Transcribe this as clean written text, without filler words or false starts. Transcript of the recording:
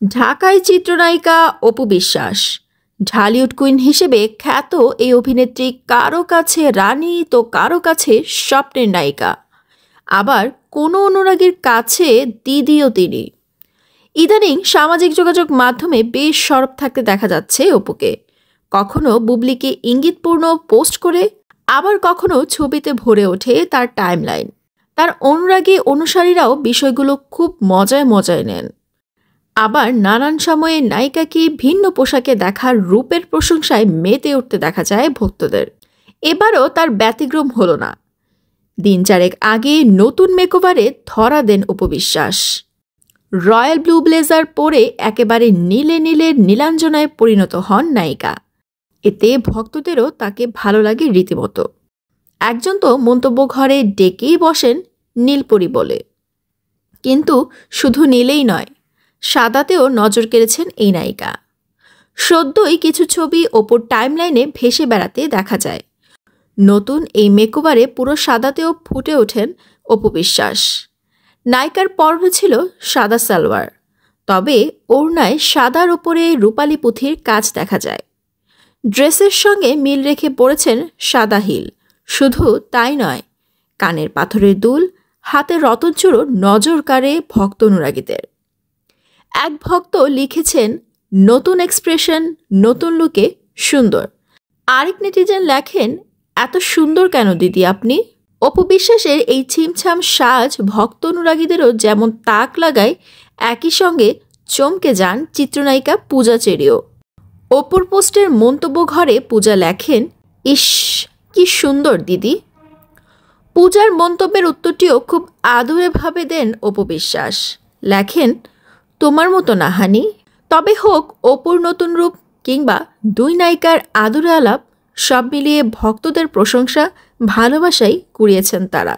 ঢাকায় চিত্রনায়িকা অপু বিশ্বাস ঢালিউড কুইন হিসেবে খ্যাত এই অভিনেত্রী কারো কাছে রানী তো কারো কাছে স্বপ্নের নায়িকা, আবার কোনো অনুরাগীর কাছে দিদিও তিনি। ইদানিং সামাজিক যোগাযোগ মাধ্যমে বেশ সরব থাকতে দেখা যাচ্ছে অপুকে। কখনো বুবলিকে ইঙ্গিতপূর্ণ পোস্ট করে, আবার কখনো ছবিতে ভরে ওঠে তার টাইমলাইন। তার অনুরাগী অনুসারীরাও বিষয়গুলো খুব মজায় মজায় নেন। আবার নানান সময়ে নায়িকাকে ভিন্ন পোশাকে দেখার রূপের প্রশংসায় মেতে উঠতে দেখা যায় ভক্তদের। এবারও তার ব্যতিক্রম হলো না। দিন চারেক আগে নতুন মেকওভারে ধরা দেন Apu Biswas. Royal blue blazer পরে একেবারে নীলে নীলে নীলাঞ্জনায় পরিণত হন নায়িকা। এতে ভক্তদেরও তাকে ভালো লাগে রীতিমতো। একজন তো মন্তব্য ঘরে ডেকেই বসেন নীলপরি বলে। কিন্তু শুধু নীলেই নয়, সাদাতেও নজর কেড়েছেন এই নায়িকা। সদ্যই কিছু ছবি অপুর টাইমলাইনে ভেসে বেড়াতে দেখা যায়। নতুন এই মেকওভারে পুরো সাদাতেও ফুটে ওঠেন অপু বিশ্বাস। নায়িকার পরনে ছিল সাদা সালোয়ার, তবে ওড়নায় সাদার ওপরে রূপালী পুঁথির কাজ দেখা যায়। ড্রেসের সঙ্গে মিল রেখে পরেছেন সাদা হিল। শুধু তাই নয়, কানের পাথরের দুল, হাতের রতনচূড়ো নজর কাড়ে ভক্ত অনুরাগীদের। এক ভক্ত লিখেছেন, নতুন এক্সপ্রেশন, নতুন লুকে সুন্দর। আরেক নেটিজেন লেখেন, এত সুন্দর কেন দিদি আপনি? অপু বিশ্বাসের এই ছিমছাম সাজ ভক্ত অনুরাগীদেরও যেমন তাক লাগায়, একই সঙ্গে চমকে যান চিত্রনায়িকা পূজা চেরিও। অপুর পোস্টের মন্তব্য ঘরে পূজা লেখেন, ইস কি সুন্দর দিদি। পূজার মন্তব্যের উত্তরটিও খুব আদুরেভাবে দেন অপু বিশ্বাস। লেখেন, তোমার মতো না হানি। তবে হোক অপুর নতুন রূপ কিংবা দুই নায়িকার আদুরে আলাপ, সব মিলিয়ে ভক্তদের প্রশংসা, ভালোবাসাই কুড়িয়েছেন তারা।